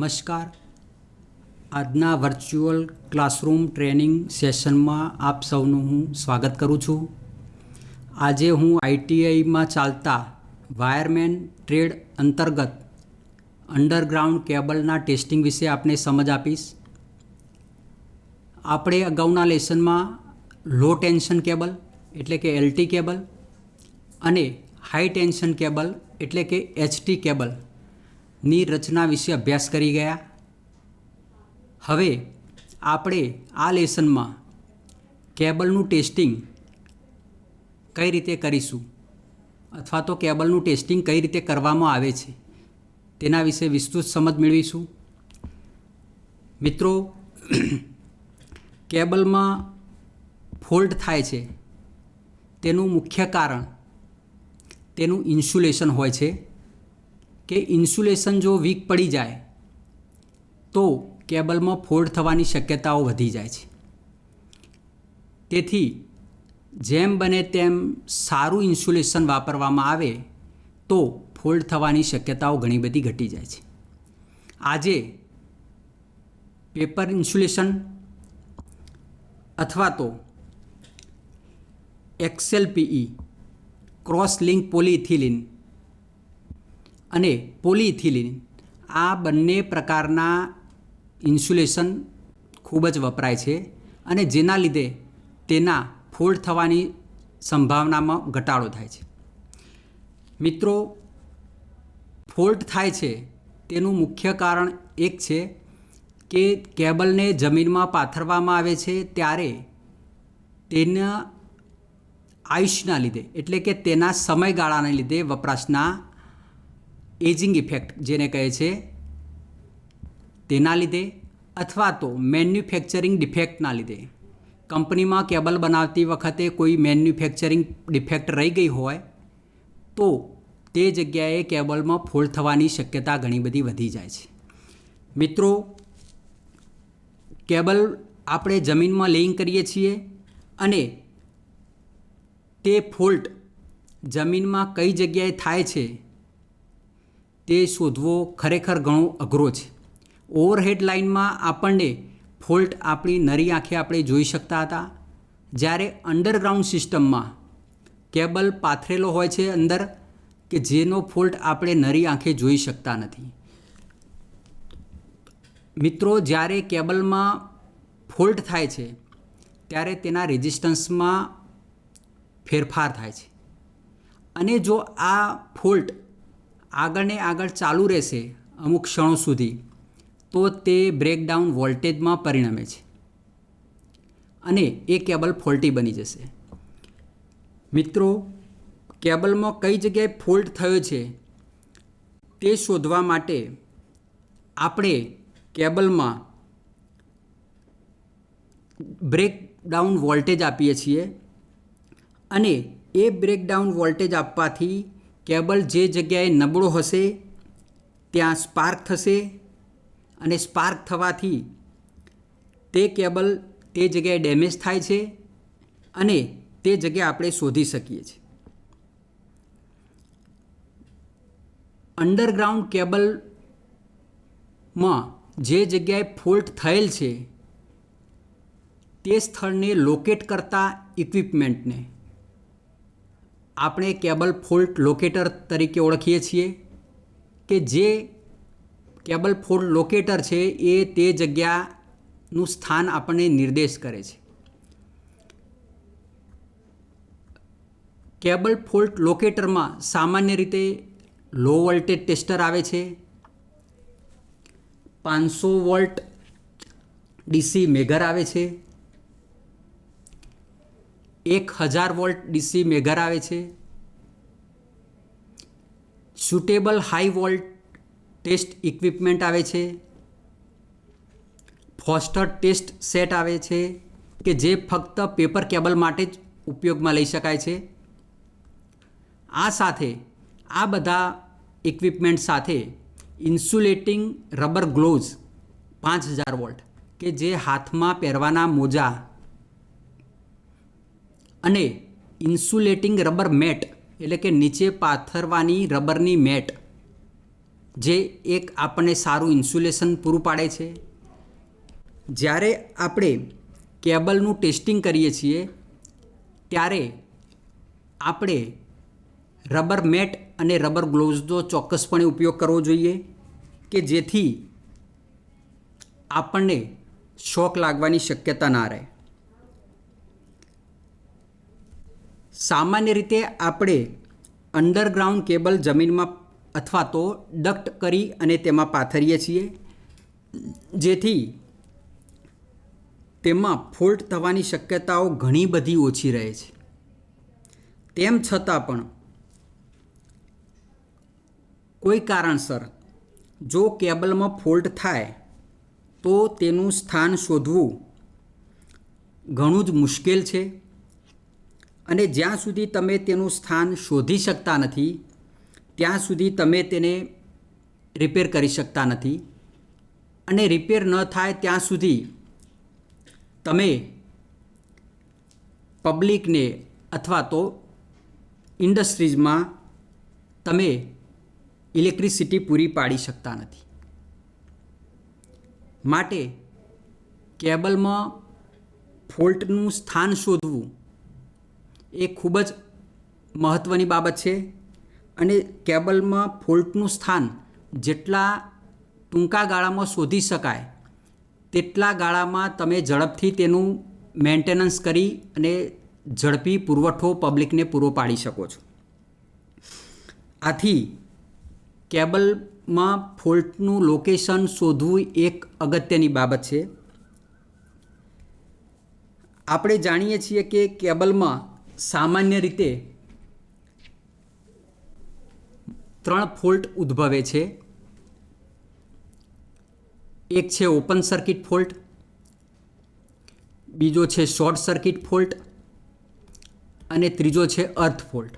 નમસ્કાર. આજના virtual classroom training સેશનમાં આપ સૌનું હું સ્વાગત કરું છું. આજે હું આઈટીઆઈમાં ચાલતા વાયરમેન ટ્રેડ અંતર્ગત અંડરગ્રાઉન્ડ કેબલના ટેસ્ટિંગ વિશે આપને સમજ આપીશ. આપણે અગાઉના લેસનમાં લો ટેન્શન કેબલ એટલે કે એલટી કેબલ અને હાઈ ટેન્શન કેબલ એટલે કે એચટી કેબલની રચના વિશે અભ્યાસ કરી ગયા. હવે આપણે આ લેસનમાં કેબલનું ટેસ્ટિંગ કઈ રીતે કરીશું અથવા તો કેબલનું ટેસ્ટિંગ કઈ રીતે કરવામાં આવે છે તેના વિશે વિસ્તૃત સમજ મેળવીશું. મિત્રો, કેબલમાં ફોલ્ટ થાય છે તેનું મુખ્ય કારણ તેનું ઇન્સ્યુલેશન હોય છે કે ઇન્સ્યુલેશન જો વીક પડી જાય તો કેબલમાં ફોલ્ટ થવાની શક્યતાઓ વધી જાય છે. તેથી જેમ બને તેમ સારું ઇન્સ્યુલેશન વાપરવામાં આવે તો ફોલ્ટ થવાની શક્યતાઓ ઘણી બધી ઘટી જાય છે. આજે પેપર ઇન્સ્યુલેશન અથવા તો XLPE ક્રોસ લિંક પોલીઇથિલિન અને પોલીઇથિલિન આ બંને પ્રકારના ઇન્સ્યુલેશન ખૂબ જ વપરાય છે અને જેના લીધે તેના ફોલ્ટ થવાની સંભાવનામાં ઘટાડો થાય છે. મિત્રો, ફોલ્ટ થાય છે તેનું મુખ્ય કારણ એક છે કે કેબલને જમીનમાં પાથરવામાં આવે છે ત્યારે તેના આયુષ્યના લીધે એટલે કે તેના સમયગાળાને લીધે વપરાશના એજિંગ ઇફેક્ટ જેને કહે છે તેના લીધે અથવા તો મેન્યુફેક્ચરિંગ ડિફેક્ટના લીધે કંપનીમાં કેબલ બનાવતી વખતે કોઈ મેન્યુફેક્ચરિંગ ડિફેક્ટ રહી ગઈ હોય તો તે જગ્યાએ કેબલમાં ફોલ્ટ થવાની શક્યતા ઘણી બધી વધી જાય છે. મિત્રો, કેબલ આપણે જમીનમાં લેઇંગ કરીએ છીએ અને તે ફોલ્ટ જમીનમાં કઈ જગ્યાએ થાય છે તે શોધવો ખરેખર ઘણો અઘરો છે. ઓવરહેડ લાઇનમાં આપણને ફોલ્ટ આપણી નરી આંખે આપણે જોઈ શકતા હતા, જ્યારે અંડરગ્રાઉન્ડ સિસ્ટમમાં કેબલ પાથરેલો હોય છે અંદર કે જેનો ફોલ્ટ આપણે નરી આંખે જોઈ શકતા નથી. મિત્રો, જ્યારે કેબલમાં ફોલ્ટ થાય છે ત્યારે તેના રેઝિસ્ટન્સમાં ફેરફાર થાય છે અને જો આ ફોલ્ટ આગળને આગળ ચાલુ રહેશે અમુક ક્ષણો સુધી તો તે બ્રેકડાઉન વોલ્ટેજમાં પરિણમે છે અને એ કેબલ ફોલ્ટી બની જશે. મિત્રો, કેબલમાં કઈ જગ્યાએ ફોલ્ટ થયો છે તે શોધવા માટે આપણે કેબલમાં બ્રેકડાઉન વોલ્ટેજ આપીએ છીએ અને એ બ્રેકડાઉન વોલ્ટેજ આપવાથી કેબલ જે જગ્યાએ નબળો હશે ત્યાં સ્પાર્ક થશે અને સ્પાર્ક થવાથી તે કેબલ તે જગ્યાએ ડેમેજ થાય છે અને તે જગ્યા આપણે શોધી શકીએ છીએ. અંડરગ્રાઉન્ડ કેબલમાં જે જગ્યાએ ફોલ્ટ થયેલ છે તે સ્થળને લોકેટ કરતા ઇક્વિપમેન્ટને આપણે કેબલ ફોલ્ટ લોકેટર તરીકે ઓળખીએ છીએ કે જે કેબલ ફોલ્ટ લોકેટર છે એ તે જગ્યાનું સ્થાન આપણને નિર્દેશ કરે છે. કેબલ ફોલ્ટ લોકેટરમાં સામાન્ય રીતે લો વોલ્ટેજ ટેસ્ટર આવે છે, 500 વોલ્ટ ડીસી મેગર આવે છે, 1000 વોલ્ટ ડીસી મેગર આવે છે, suitable high volt test equipment આવે છે, ફોસ્ટર ટેસ્ટ સેટ આવે છે કે જે ફક્ત પેપર કેબલ માટે જ ઉપયોગમાં લઈ શકાય છે. આ સાથે આ બધા ઇક્વિપમેન્ટ સાથે ઇન્સ્યુલેટિંગ રબર ગ્લોવ્સ 5000 વોલ્ટ કે જે હાથમાં પહેરવાના મોજા અને ઇન્સ્યુલેટિંગ રબર મેટ એટલે કે નીચે પાથરવાની રબરની મેટ જે એક આપણને સારું ઇન્સ્યુલેશન પૂરું પાડે છે. જ્યારે આપણે કેબલનું ટેસ્ટિંગ કરીએ છીએ ત્યારે આપણે રબર મેટ અને રબર ગ્લોવ્સનો ચોક્કસપણે ઉપયોગ કરવો જોઈએ કે જેથી આપણને શોક લાગવાની શક્યતા ના રહે. સામાન્ય રીતે આપણે અંડરગ્રાઉન્ડ કેબલ જમીનમાં અથવા તો ડક્ટ કરી અને તેમાં પાથરીએ છીએ જેથી તેમાં ફોલ્ટ થવાની શક્યતાઓ ઘણી બધી ઓછી રહે છે. તેમ છતાં પણ કોઈ કારણસર જો કેબલમાં ફોલ્ટ થાય તો તેનું સ્થાન શોધવું ઘણું જ મુશ્કેલ છે અને જ્યાં સુધી તમે તેનું સ્થાન શોધી શકતા નથી ત્યાં સુધી તમે તેને રિપેર કરી શકતા નથી અને રિપેર ન થાય ત્યાં સુધી તમે પબ્લિકને અથવા તો ઇન્ડસ્ટ્રીઝમાં તમે ઇલેક્ટ્રિસિટી પૂરી પાડી શકતા નથી. માટે કેબલમાં ફોલ્ટનું સ્થાન શોધવું એ ખૂબ જ મહત્ત્વની બાબત છે અને કેબલમાં ફોલ્ટનું સ્થાન જેટલા ટૂંકા ગાળામાં શોધી શકાય તેટલા ગાળામાં તમે ઝડપથી તેનું મેન્ટેનન્સ કરી અને ઝડપી પુરવઠો પબ્લિકને પૂરો પાડી શકો છો. આથી કેબલમાં ફોલ્ટનું લોકેશન શોધવું એક અગત્યની બાબત છે. આપણે જાણીએ છીએ કે કેબલમાં સામાન્ય રીતે 3 ફોલ્ટ ઉદ્ભવે છે. એક છે ઓપન સર્કિટ ફોલ્ટ, બીજો છે શોર્ટ સર્કિટ ફોલ્ટ અને ત્રીજો છે અર્થ ફોલ્ટ.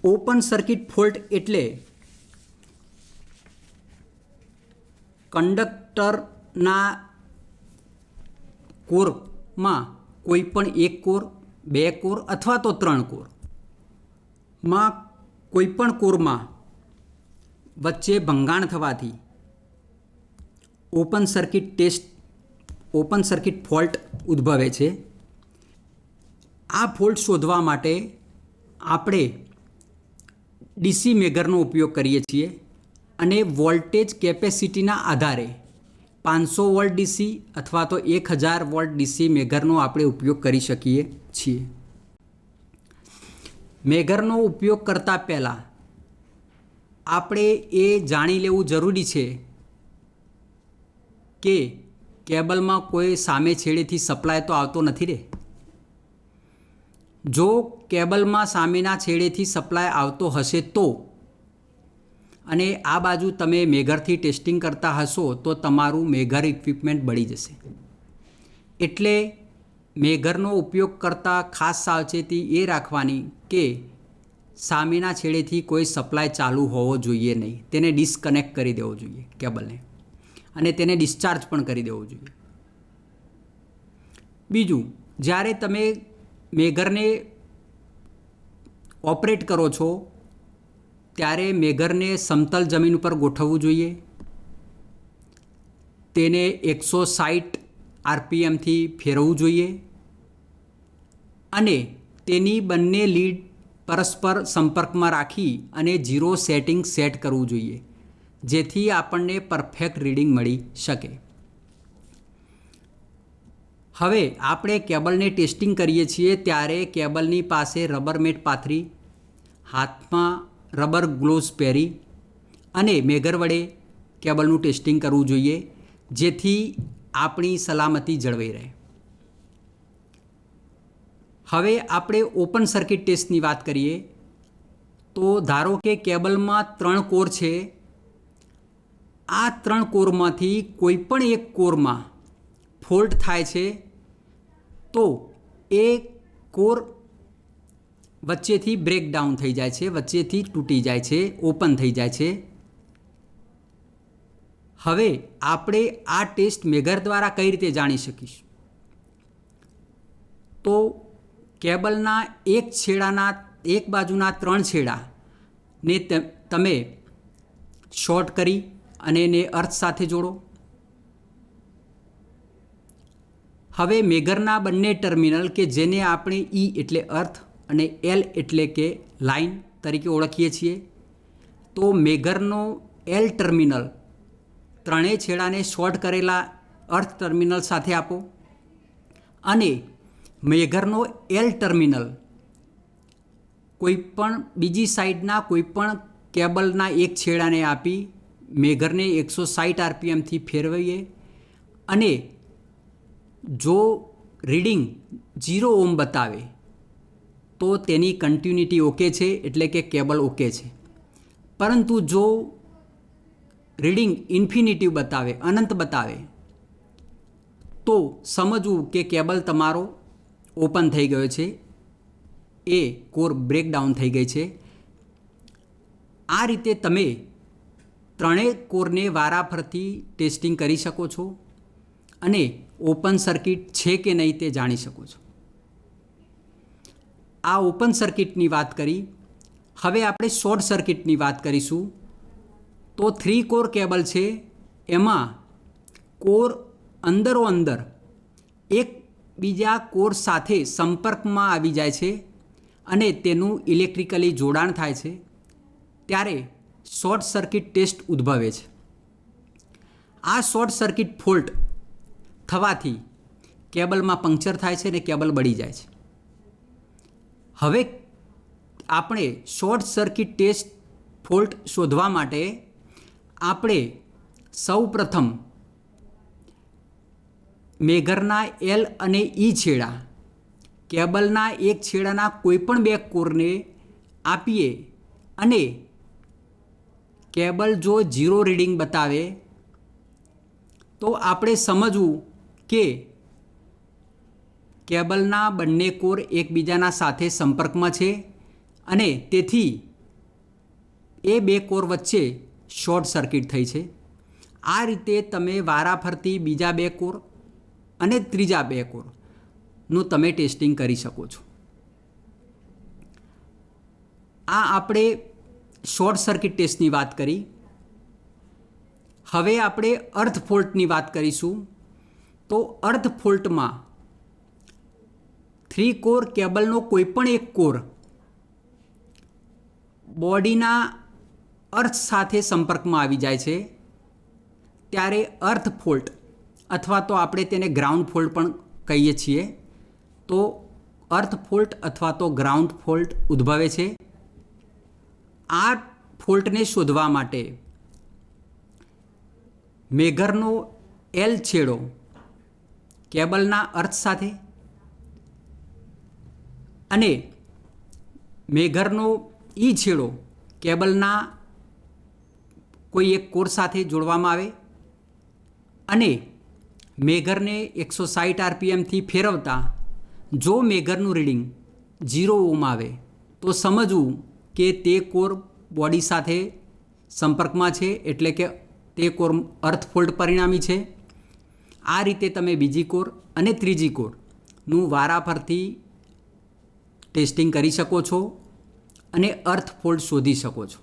ઓપન સર્કિટ ફોલ્ટ એટલે કંડક્ટરના કોરમાં કોઈ પણ એક કોર, 2 કોર અથવા તો 3 કોરમાં કોઈ પણ કોરમાં વચ્ચે ભંગાણ થવાથી ઓપન સર્કિટ ફોલ્ટ ઉદ્ભવે છે. આ ફોલ્ટ શોધવા માટે આપણે ડીસી મેગરનો ઉપયોગ કરીએ છીએ અને વોલ્ટેજ કેપેસિટીના આધારે 500 વોલ્ટ ડીસી અથવા તો 1000 વોલ્ટ ડીસી મેગરનો આપણે ઉપયોગ કરી શકીએ છીએ. મેગરનો ઉપયોગ કરતાં પહેલાં આપણે એ જાણી લેવું જરૂરી છે કે કેબલમાં કોઈ સામે છેડેથી સપ્લાય તો આવતો નથી રે. જો કેબલમાં સામેના છેડેથી સપ્લાય આવતો હશે તો અને આ બાજુ તમે મેગરથી ટેસ્ટિંગ કરતા હશો તો તમારું મેગર ઇક્વિપમેન્ટ બળી જશે. એટલે મેગરનો ઉપયોગ કરતાં ખાસ સાવચેતી એ રાખવાની કે સામેના છેડેથી કોઈ સપ્લાય ચાલુ હોવો જોઈએ નહીં. તેને ડિસ્કનેક્ટ કરી દેવો જોઈએ કેબલને અને તેને ડિસ્ચાર્જ પણ કરી દેવો જોઈએ. બીજું, જ્યારે તમે મેગરને ઓપરેટ કરો છો ત્યારે મેગરને સમતલ જમીન ઉપર ગોઠવવું જોઈએ. તેને 160 આરપીએમથી ફેરવવું જોઈએ અને તેની બંને લીડ પરસ્પર સંપર્કમાં રાખી અને 0 સેટિંગ સેટ કરવું જોઈએ જેથી આપણને પરફેક્ટ રીડિંગ મળી શકે. હવે આપણે કેબલને ટેસ્ટિંગ કરીએ છીએ ત્યારે કેબલની પાસે રબર મેટ પાથરી, હાથમાં રબર ગ્લોવ્સ પહેરી અને મેગર વડે કેબલનું ટેસ્ટિંગ કરવું જોઈએ જેથી આપણી સલામતી જળવાઈ રહે. હવે આપણે ઓપન સર્કિટ ટેસ્ટની વાત કરીએ તો ધારો કે કેબલમાં 3 કોર છે. આ 3 કોરમાંથી કોઈ પણ એક કોરમાં ફોલ્ટ થાય છે તો એ કોર વચ્ચેથી બ્રેકડાઉન થઈ જાય છે, વચ્ચેથી તૂટી જાય છે, ઓપન થઈ જાય છે. હવે આપણે આ ટેસ્ટ મેગર દ્વારા કઈ રીતે જાણી શકીશું? તો કેબલના એક બાજુના 3 છેડાને તમે શોર્ટ કરી અને એને અર્થ સાથે જોડો. હવે મેગરના બંને ટર્મિનલ કે જેને આપણે ઈ એટલે અર્થ અને એલ એટલે કે લાઇન તરીકે ઓળખીએ છીએ, તો મેગરનો એલ ટર્મિનલ ત્રણેય છેડાને શોર્ટ કરેલા અર્થ ટર્મિનલ સાથે આપો અને મેગરનો એલ ટર્મિનલ કોઈપણ બીજી સાઈડના કોઈપણ કેબલના એક છેડાને આપી મેગરને 160 RPMથી ફેરવીએ અને જો રીડિંગ 0 ઓમ બતાવે તો તેની કન્ટિન્યુટી ઓકે છે, એટલે કે કેબલ ઓકે છે. પરંતુ જો રીડિંગ ઇન્ફિનિટિવ બતાવે, અનંત બતાવે, તો સમજવું કે કેબલ તમારો ઓપન થઈ ગયો છે, એ કોર બ્રેકડાઉન થઈ ગઈ છે. આ રીતે તમે ત્રણેય કોરને વારાફરતી ટેસ્ટિંગ કરી શકો છો અને ઓપન સર્કિટ છે કે નહીં તે જાણી શકો છો. આ ઓપન સર્કિટની વાત કરી. હવે આપણે શોર્ટ સર્કિટની વાત કરીશું. તો 3 કોર કેબલ છે, એમાં કોર અંદરો અંદર એક બીજા કોર સાથે સંપર્કમાં આવી જાય છે અને તેનું ઇલેક્ટ્રિકલી જોડાણ થાય છે, ત્યારે શોર્ટ સર્કિટ ટેસ્ટ ઉદ્ભવે છે. આ શોર્ટ સર્કિટ ફોલ્ટ થવાથી કેબલમાં પંક્ચર થાય છે અને કેબલ બળી જાય છે. હવે આપણે શોર્ટ સર્કિટ ટેસ્ટ ફોલ્ટ શોધવા માટે આપણે સૌ પ્રથમ મેગરના એલ અને ઈ છેડા કેબલના એક છેડાના કોઈપણ બે કોરને આપીએ અને કેબલ જો 0 રીડિંગ બતાવે તો આપણે સમજવું કે કેબલના બંને કોર એકબીજાના સાથે સંપર્કમાં છે અને તેથી એ બે કોર વચ્ચે શોર્ટ સર્કિટ થઈ છે. આ રીતે તમે વારાફરતી બીજા બે કોર અને ત્રીજા બે કોરનું તમે ટેસ્ટિંગ કરી શકો છો. આ આપણે શોર્ટ સર્કિટ ટેસ્ટની વાત કરી. હવે આપણે અર્થ ફોલ્ટની વાત કરીશું. તો અર્થ ફોલ્ટમાં 3 કોર કેબલનો કોઈપણ એક કોર બોડીના અર્થ સાથે સંપર્કમાં આવી જાય છે, ત્યારે અર્થ ફોલ્ટ અથવા તો આપણે તેને ગ્રાઉન્ડ ફોલ્ટ પણ કહીએ છીએ. તો અર્થ ફોલ્ટ અથવા તો ગ્રાઉન્ડ ફોલ્ટ ઉદ્ભવે છે. આ ફોલ્ટને શોધવા માટે મેગરનો એલ છેડો કેબલના અર્થ સાથે અને મેગરનો ઈ છેડો કેબલના કોઈ એક કોર સાથે જોડવામાં આવે અને મેગરને 160 RPMથી ફેરવતા જો મેગરનું રીડિંગ 0 ઓમ આવે તો સમજવું કે તે કોર બોડી સાથે સંપર્કમાં છે, એટલે કે તે કોર અર્થ ફોલ્ટ પરિણામી છે. આ રીતે તમે બીજી કોર અને ત્રીજી કોરનું વારાફરતી ટેસ્ટિંગ કરી શકો છો અને અર્થ ફોલ્ટ શોધી શકો છો.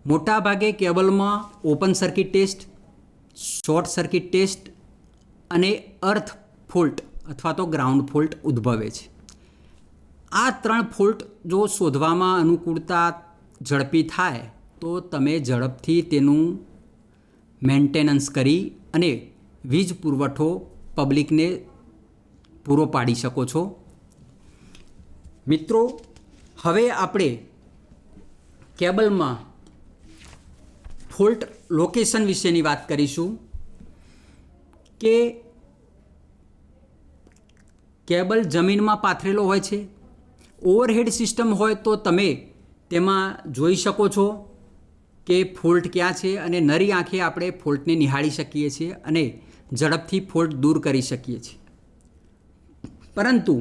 મોટાભાગે કેબલમાં open circuit test, short circuit test અને અર્થ ફોલ્ટ અથવા તો ગ્રાઉન્ડ ફોલ્ટ ઉદ્ભવે છે. આ 3 ફોલ્ટ જો શોધવામાં અનુકૂળતા ઝડપી થાય તો તમે ઝડપથી તેનું મેન્ટેનન્સ કરી અને વીજ પુરવઠો પબ્લિકને પૂરો પાડી શકો છો. મિત્રો, હવે આપણે કેબલમાં ફોલ્ટ લોકેશન વિશેની વાત કરીશું કે કેબલ જમીનમાં પાથરેલો હોય છે. ઓવરહેડ સિસ્ટમ હોય તો તમે તેમાં જોઈ શકો છો કે ફોલ્ટ ક્યાં છે અને નરી આંખે આપણે ફોલ્ટને નિહાળી શકીએ છીએ અને ઝડપથી ફોલ્ટ દૂર કરી શકીએ છીએ. પરંતુ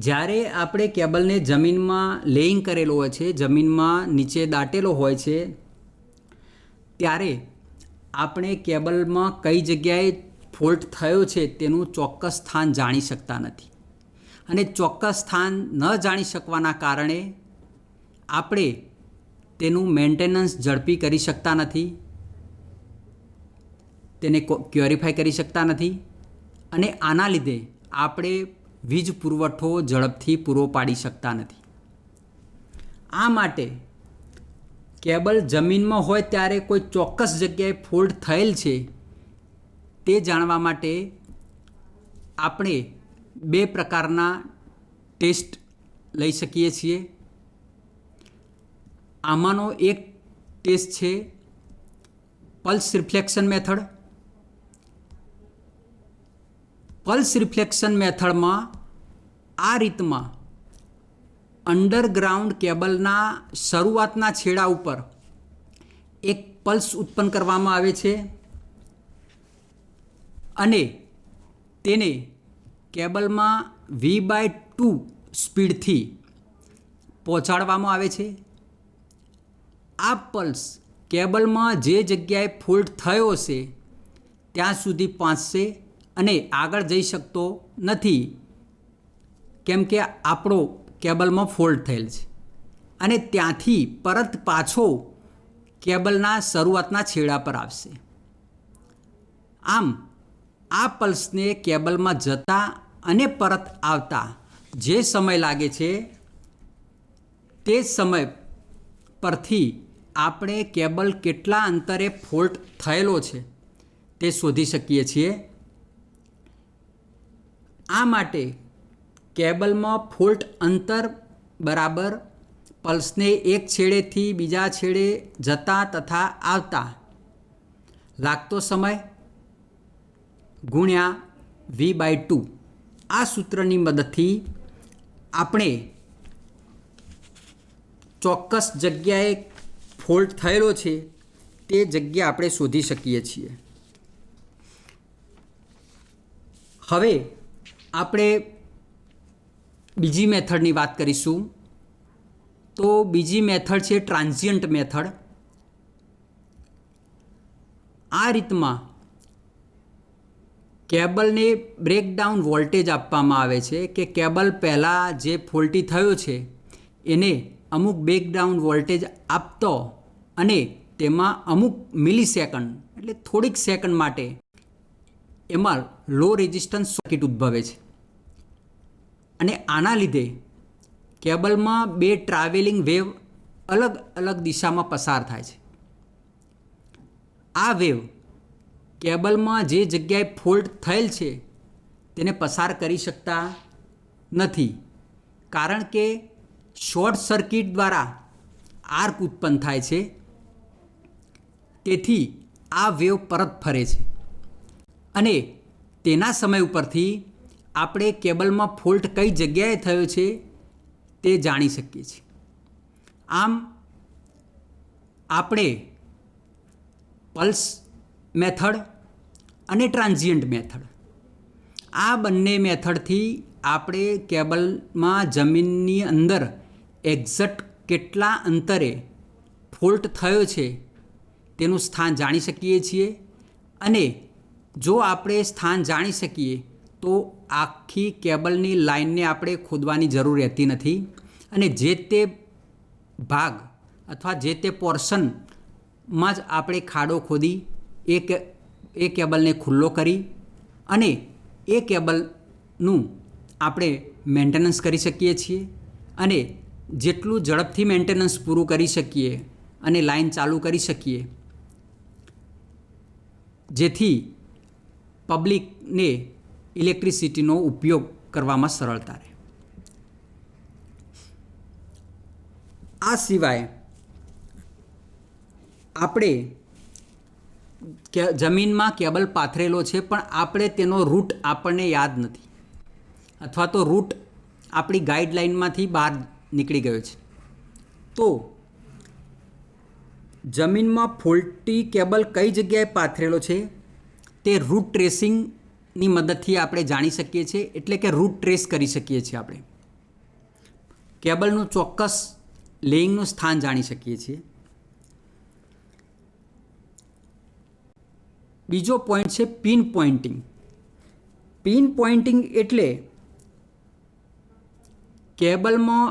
જ્યારે આપણે કેબલને જમીનમાં લેઇંગ કરેલો હોય છે, જમીનમાં નીચે દાટેલો હોય છે, ત્યારે આપણે કેબલમાં કઈ જગ્યાએ ફોલ્ટ થયો છે તેનું ચોક્કસ સ્થાન જાણી શકતા નથી. અને ચોક્કસ સ્થાન ન જાણી શકવાના કારણે આપણે તેનું મેન્ટેનન્સ ઝડપી કરી શકતા નથી, તેને ક્યોરિફાઈ કરી શકતા નથી અને આના લીધે આપણે વીજ પુરવઠો ઝડપથી પૂરો પાડી શકતા નથી. આ માટે કેબલ જમીનમાં હોય ત્યારે કોઈ ચોક્કસ જગ્યાએ ફોલ્ટ થયેલ છે તે જાણવા માટે આપણે બે પ્રકારના ટેસ્ટ લઈ શકીએ છીએ. આમાંનો એક ટેસ્ટ છે pulse reflection method. Pulse reflection મેથડમાં આ રીતમાં અંડરગ્રાઉન્ડ કેબલના શરૂઆતના છેડા ઉપર એક પલ્સ ઉત્પન્ન કરવામાં આવે છે અને તેને કેબલમાં V/2 સ્પીડથી પહોંચાડવામાં આવે છે. આ પલ્સ કેબલમાં જે જગ્યાએ ફોલ્ટ થયો હશે ત્યાં સુધી પહોંચશે અને આગળ જઈ શકતો નથી, કેમ કે આપણો કેબલમાં ફોલ્ટ થયેલ છે અને ત્યાંથી પરત પાછો કેબલના શરૂઆતના છેડા પર આવશે. આમ આ પલ્સને કેબલમાં જતા અને પરત આવતા જે સમય લાગે છે તે સમય પરથી આપણે કેબલ કેટલા અંતરે ફોલ્ટ થયેલો છે તે શોધી શકીએ છીએ. આ માટે કેબલમાં ફોલ્ટ અંતર બરાબર પલ્સને એક છેડેથી બીજા છેડે જતા તથા આવતા લાગતો સમય ગુણ્યા V/2 આ સૂત્રની મદદથી આપણે ચોક્કસ જગ્યાએ ફોલ્ટ થયેલો છે તે જગ્યા આપણે શોધી શકીએ છીએ. હવે આપણે બીજી મેથડની વાત કરીશું. તો બીજી મેથડ છે ટ્રાન્ઝિયન્ટ મેથડ. આ રીતમાં કેબલને બ્રેકડાઉન વોલ્ટેજ આપવામાં આવે છે કે કેબલ પહેલાં જે ફોલ્ટી થયો છે એને અમુક બ્રેકડાઉન વોલ્ટેજ આપતો અને તેમાં અમુક મિલીસેકન્ડ એટલે થોડીક સેકન્ડ માટે એમાં લો રેઝિસ્ટન્સ સર્કિટ ઉદ્ભવે છે અને આના લીધે કેબલમાં બે ટ્રાવેલિંગ વેવ અલગ અલગ દિશામાં પસાર થાય છે. આ વેવ કેબલમાં જે જગ્યાએ ફોલ્ટ થયેલ છે તેને પસાર કરી શકતા નથી, કારણ કે શોર્ટ સર્કિટ દ્વારા આર્ક ઉત્પન્ન થાય છે. તેથી આ વેવ પરત ફરે છે અને તેના સમય ઉપરથી આપણે કેબલમાં ફોલ્ટ કઈ જગ્યાએ થયો છે તે જાણી શકીએ છીએ. આમ આપણે પલ્સ મેથડ અને ટ્રાન્ઝિયન્ટ મેથડ આ બંને મેથડથી આપણે કેબલમાં જમીનની અંદર એક્ઝેક્ટ કેટલા અંતરે ફોલ્ટ થયો છે તેનું સ્થાન જાણી શકીએ છીએ અને જો આપણે સ્થાન જાણી શકીએ તો આખી કેબલની લાઇનને આપણે ખોદવાની જરૂર રહેતી નથી અને જે તે ભાગ અથવા જે તે પોર્શનમાં જ આપણે ખાડો ખોદી એ કેબલને ખુલ્લો કરી અને એ કેબલનું આપણે મેન્ટેનન્સ કરી શકીએ છીએ અને જેટલું ઝડપથી મેન્ટેનન્સ પૂરું કરી શકીએ અને લાઈન ચાલુ કરી શકીએ જેથી પબ્લિકને ઇલેક્ટ્રિસિટીનો ઉપયોગ કરવામાં સરળતા રહે. આ સિવાય આપણે જમીનમાં કેબલ પાથરેલો છે પણ આપણે તેનો રૂટ આપણને યાદ નથી અથવા તો રૂટ આપણી ગાઈડલાઇનમાંથી બહાર નીકળી ગયો છે. તો જમીનમાં ફોલ્ટી કેબલ કઈ જગ્યાએ પાથરેલો છે તે રૂટ ટ્રેસિંગની મદદથી આપણે જાણી શકીએ છીએ, એટલે કે રૂટ ટ્રેસ કરી શકીએ છીએ. આપણે કેબલનું ચોક્કસ લેઇંગનું સ્થાન જાણી શકીએ છીએ. બીજો પોઈન્ટ છે પિન પોઇન્ટિંગ. પિન પોઇન્ટિંગ એટલે કેબલમાં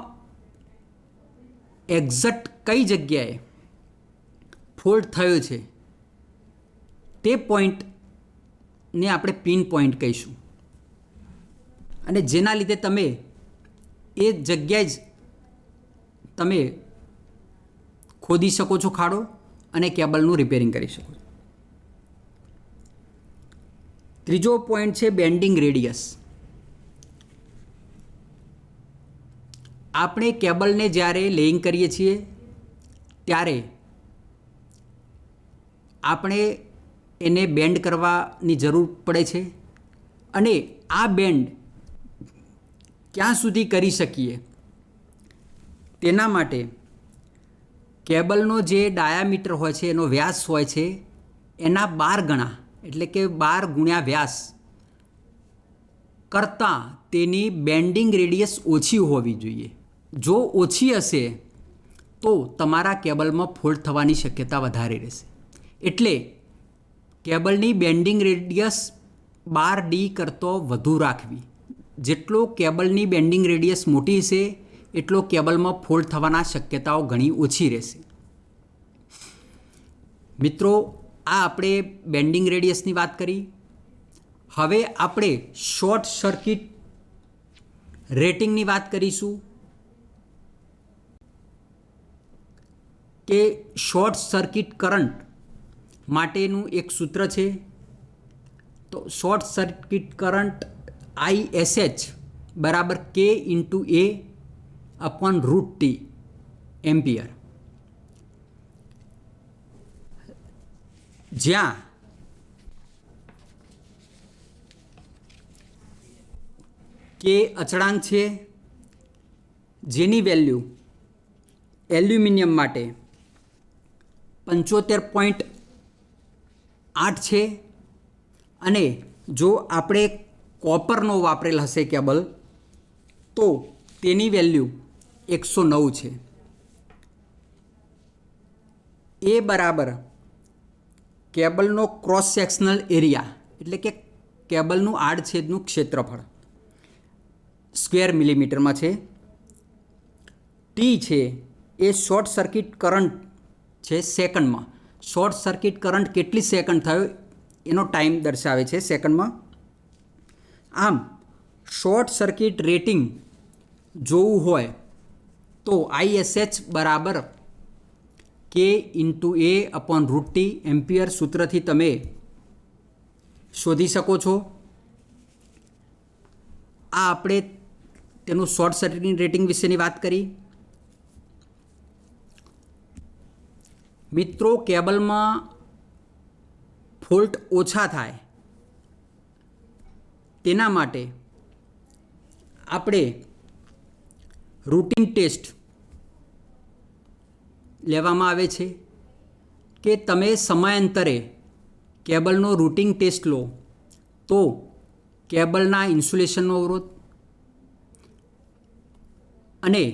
એક્ઝેક્ટ કઈ જગ્યાએ ફોલ્ટ થયો છે તે પોઈન્ટને આપણે પિન પોઈન્ટ કહીશું, અને જેના લીધે તમે એ જગ્યાએ જ તમે ખોદી શકો છો ખાડો અને કેબલનું રિપેરિંગ કરી શકો છો. ત્રીજો પોઈન્ટ છે બેન્ડિંગ રેડિયસ. આપણે કેબલને જ્યારે લેઇંગ કરીએ છીએ ત્યારે આપણે એને બેન્ડ કરવાની જરૂર પડે છે, અને આ બેન્ડ ક્યાં સુધી કરી શકીએ તેના માટે કેબલનો જે ડાયામીટર હોય છે, એનો વ્યાસ હોય છે, એના 12 ગણા એટલે કે 12 ગુણ્યા વ્યાસ કરતાં તેની બેન્ડિંગ રેડિયસ ઓછી હોવી જોઈએ. જો ઓછી હશે તો તમારા કેબલમાં ફોલ્ટ થવાની શક્યતા વધારે રહેશે. એટલે કેબલની બેન્ડિંગ રેડિયસ 12D કરતો વધુ રાખવી. જેટલો કેબલની બેન્ડિંગ રેડિયસ મોટી હશે એટલો કેબલમાં ફોલ્ટ થવાના શક્યતાઓ ઘણી ઓછી રહેશે. મિત્રો, આ આપણે બેન્ડિંગ રેડિયસની વાત કરી. હવે આપણે શોર્ટ સર્કિટ રેટિંગની વાત કરીશું કે શોર્ટ સર્કિટ કરંટ માટેનું એક સૂત્ર છે. તો શોર્ટ સર્કિટ કરંટ ISH બરાબર K/A/√T એમ્પિયર. જ્યાં K અચળાંક છે, જેની વેલ્યુ એલ્યુમિનિયમ માટે 75.8 છે, અને જો આપણે કોપરનો વાપરેલ હશે કેબલ તો તેની વેલ્યુ 109 છે. એ બરાબર કેબલનો ક્રોસ સેક્શનલ એરિયા એટલે કે કેબલનું આડછેદનું ક્ષેત્રફળ સ્ક્વેર મિલીમીટરમાં છે. ટી છે એ શોર્ટ સર્કિટ કરંટ છે સેકન્ડમાં. શોર્ટ સર્કિટ કરંટ કેટલી સેકન્ડ થયો એનો ટાઈમ દર્શાવે છે સેકન્ડમાં. આમ શોર્ટ સર્કિટ રેટિંગ જોવું હોય તો ISH બરાબર K/A/√T એમ્પિયર સૂત્રથી તમે શોધી શકો છો. આ આપણે તેનું શોર્ટ સર્કિટ રેટિંગ વિશેની વાત કરી. મિત્રો, કેબલમાં ફોલ્ટ ઓછા થાય તેના માટે આપણે રૂટિન ટેસ્ટ લેવામાં આવે છે કે તમે સમયાંતરે કેબલનો રૂટિન ટેસ્ટ લો તો કેબલના ઇન્સ્યુલેશનનો અવરોધ અને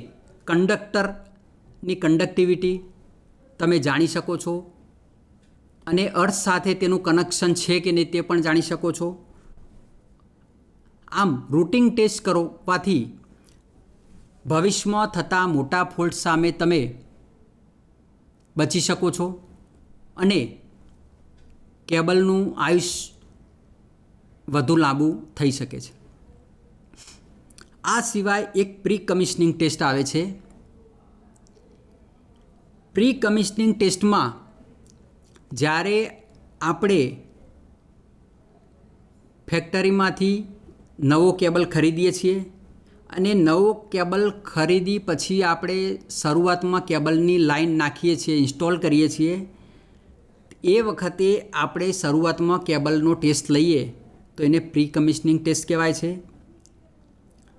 કંડક્ટરની કંડક્ટિવિટી તમે જાણી શકો છો, અને અર્થ સાથે તેનું કનેક્શન છે કે નહીં તે પણ જાણી શકો છો. આમ રૂટિન ટેસ્ટ કરવાથી ભવિષ્યમાં થતા મોટા ફોલ્ટ સામે તમે બચી શકો છો અને કેબલનું આયુષ્ય વધુ લાંબુ થઈ શકે છે. આ સિવાય એક પ્રી કમિશનિંગ ટેસ્ટ આવે છે. પ્રી કમિશનિંગ ટેસ્ટમાં જ્યારે આપણે ફેક્ટરીમાંથી નવો કેબલ ખરીદીએ છીએ અને નવો કેબલ ખરીદી પછી આપણે શરૂઆતમાં કેબલની લાઈન નાખીએ છીએ, ઇન્સ્ટોલ કરીએ છીએ, એ વખતે આપણે શરૂઆતમાં કેબલનો ટેસ્ટ લઈએ તો એને પ્રી કમિશનિંગ ટેસ્ટ કહેવાય છે.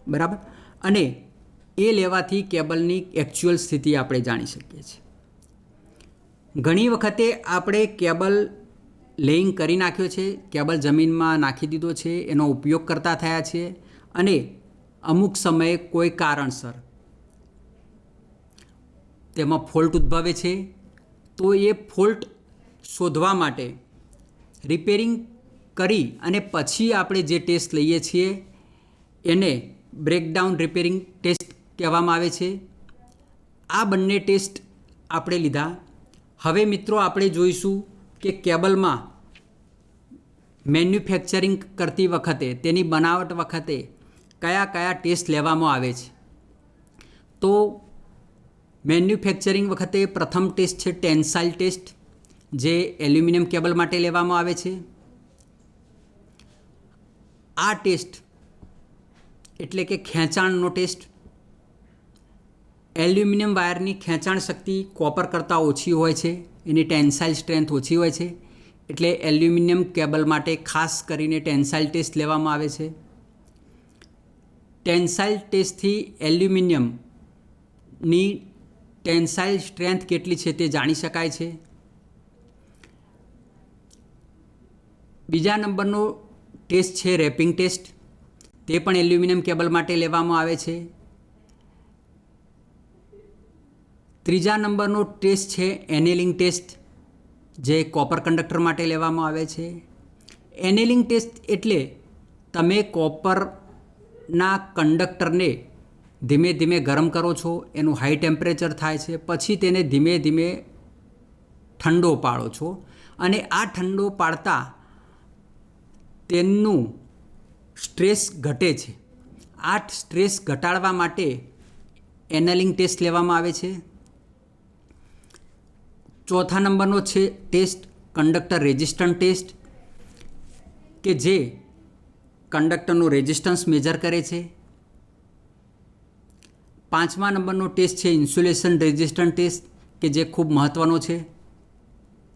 બરાબર. અને એ લેવાથી કેબલની એકચ્યુઅલ સ્થિતિ આપણે જાણી શકીએ છીએ. ઘણી વખતે આપણે કેબલ લેઇંગ કરી નાખ્યો છે, કેબલ જમીનમાં નાખી દીધો છે, એનો ઉપયોગ કરતા થયા છે, અને અમુક સમયે કોઈ કારણસર તેમાં ફોલ્ટ ઉદ્ભવે છે. તો એ ફોલ્ટ શોધવા માટે રિપેરિંગ કરી અને પછી આપણે જે ટેસ્ટ લઈએ છીએ એને બ્રેકડાઉન રિપેરિંગ ટેસ્ટ કહેવામાં આવે છે. આ બંને ટેસ્ટ આપણે લીધા. હવે મિત્રો આપણે જોઈશું કે કેબલમાં મેન્યુફેક્ચરિંગ કરતી વખતે તેની બનાવટ વખતે કયા કયા ટેસ્ટ લેવામાં આવે છે. તો મેન્યુફેક્ચરિંગ વખતે પ્રથમ ટેસ્ટ છે ટેન્સાઇલ ટેસ્ટ, જે એલ્યુમિનિયમ કેબલ માટે લેવામાં આવે છે. આ ટેસ્ટ એટલે કે ખેંચાણનો ટેસ્ટ. એલ્યુમિનિયમ વાયરની ખેંચાણ શક્તિ કોપર કરતાં ઓછી હોય છે, એની ટેન્સાઇલ સ્ટ્રેન્થ ઓછી હોય છે, એટલે એલ્યુમિનિયમ કેબલ માટે ખાસ કરીને ટેન્સાઇલ ટેસ્ટ લેવામાં આવે છે. ટેન્સાઇલ ટેસ્ટથી એલ્યુમિનિયમની ટેન્સાઇલ સ્ટ્રેન્થ કેટલી છે તે જાણી શકાય છે. બીજા નંબરનો ટેસ્ટ છે રેપિંગ ટેસ્ટ, તે પણ એલ્યુમિનિયમ કેબલ માટે લેવામાં આવે છે. ત્રીજા નંબરનો ટેસ્ટ છે એનેલિંગ ટેસ્ટ, જે કોપર કંડક્ટર માટે લેવામાં આવે છે. એનેલિંગ ટેસ્ટ એટલે તમે કોપરના કંડક્ટરને ધીમે ધીમે ગરમ કરો છો, એનું હાઈ ટેમ્પરેચર થાય છે, પછી તેને ધીમે ધીમે ઠંડો પાડો છો, અને આ ઠંડો પાડતા તેનું સ્ટ્રેસ ઘટે છે. આ સ્ટ્રેસ ઘટાડવા માટે એનેલિંગ ટેસ્ટ લેવામાં આવે છે. ચોથા નંબરનો છે ટેસ્ટ કંડક્ટર રેઝિસ્ટન્સ ટેસ્ટ, કે જે કંડક્ટરનું રેઝિસ્ટન્સ મેજર કરે છે. પાંચમા નંબરનો ટેસ્ટ છે ઇન્સ્યુલેશન રેઝિસ્ટન્સ ટેસ્ટ, કે જે ખૂબ મહત્ત્વનો છે,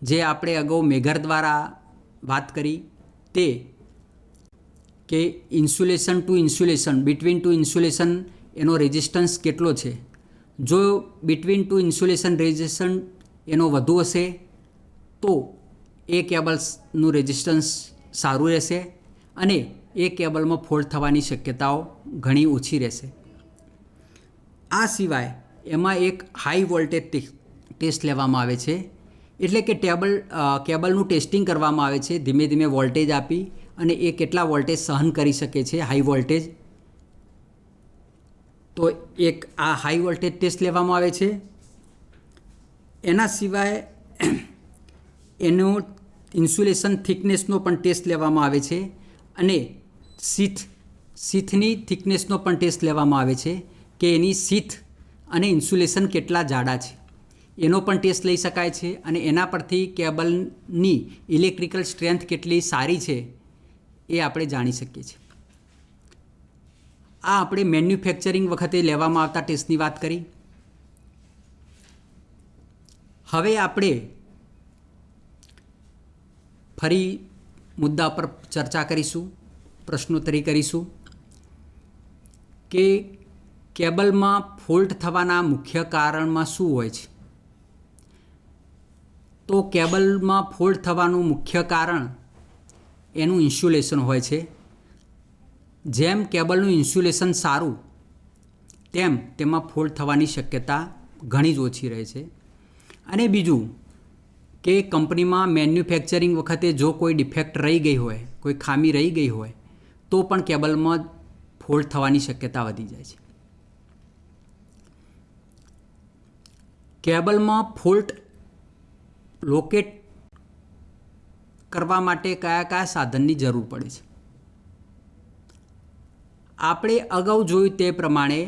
જે આપણે અગાઉ મેગર દ્વારા વાત કરી તે, કે insulation to insulation, between two insulation એનો રેઝિસ્ટન્સ કેટલો છે. જો બિટવીન ટુ ઇન્સ્યુલેશન રેઝિસ્ટન્સ એનો વધુ હશે તો એ કેબલ્સનું રેઝિસ્ટન્સ સારું રહેશે અને એ કેબલમાં ફોલ્ટ થવાની શક્યતાઓ ઘણી ઓછી રહેશે. આ સિવાય એમાં એક હાઈ વોલ્ટેજ ટેસ્ટ લેવામાં આવે છે, એટલે કે કેબલનું ટેસ્ટિંગ કરવામાં આવે છે ધીમે ધીમે વોલ્ટેજ આપી, અને એ કેટલા વોલ્ટેજ સહન કરી શકે છે હાઈ વોલ્ટેજ. તો એક આ હાઈ વોલ્ટેજ ટેસ્ટ લેવામાં આવે છે. એના સિવાય એનો ઇન્સ્યુલેશન થિકનેસનો પણ ટેસ્ટ લેવામાં આવે છે, અને શીથની થિકનેસનો પણ ટેસ્ટ લેવામાં આવે છે, કે એની શીથ અને ઇન્સ્યુલેશન કેટલા જાડા છે એનો પણ ટેસ્ટ લઈ શકાય છે, અને એના પરથી કેબલની ઇલેક્ટ્રિકલ સ્ટ્રેન્થ કેટલી સારી છે એ આપણે જાણી શકીએ છીએ. આ આપણે મેન્યુફેક્ચરિંગ વખતે લેવામાં આવતા ટેસ્ટની વાત કરી. હવે આપણે ફરી મુદ્દા પર ચર્ચા કરીશું, પ્રશ્નોત્તરી કરીશું, કે કેબલમાં ફોલ્ટ થવાના મુખ્ય કારણમાં શું હોય છે. તો કેબલમાં ફોલ્ટ થવાનું મુખ્ય કારણ એનું ઇન્સ્યુલેશન હોય છે. જેમ કેબલનું ઇન્સ્યુલેશન સારું તેમ તેમાં ફોલ્ટ થવાની શક્યતા ઘણી જ ઓછી રહે છે. અને બીજું કે કંપનીમાં મેન્યુફેક્ચરિંગ વખતે જો કોઈ ડિફેક્ટ રહી ગઈ હોય, કોઈ ખામી રહી ગઈ હોય, તો પણ કેબલમાં ફોલ્ટ થવાની શક્યતા વધી જાય છે. કેબલમાં ફોલ્ટ લોકેટ કરવા માટે કયા કયા સાધનની જરૂર પડે છે. આપણે અગાઉ જોયું તે પ્રમાણે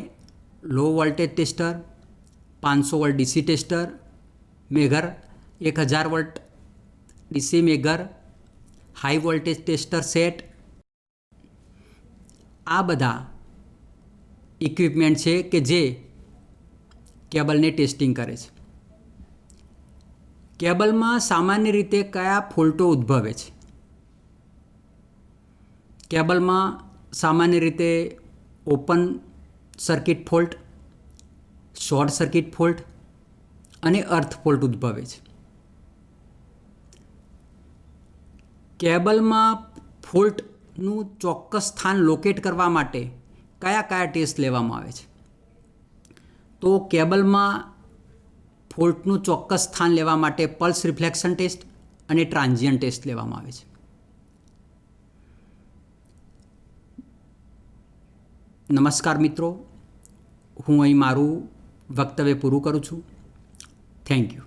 low voltage tester, 500 volt DC tester, megger 1000 volt DC megger, high voltage tester set, આ બધા ઇક્વિપમેન્ટ છે કે જે કેબલને ટેસ્ટિંગ કરે છે. કેબલમાં સામાન્ય રીતે કયા ફોલ્ટો ઉદ્ભવે છે. કેબલમાં સામાન્ય રીતે open circuit fault, short circuit fault અને અર્થ ફોલ્ટ ઉદ્ભવે છે. કેબલમાં ફોલ્ટનું ચોક્કસ સ્થાન લોકેટ કરવા માટે કયા કયા ટેસ્ટ લેવામાં આવે છે. તો કેબલમાં ફોલ્ટનું ચોક્કસ સ્થાન લેવા માટે પલ્સ રિફ્લેક્શન ટેસ્ટ અને ટ્રાન્ઝિયન્ટ ટેસ્ટ લેવામાં આવે છે. નમસ્કાર મિત્રો, હું અહીં મારું વક્તવ્ય પૂરું કરું છું. Thank you.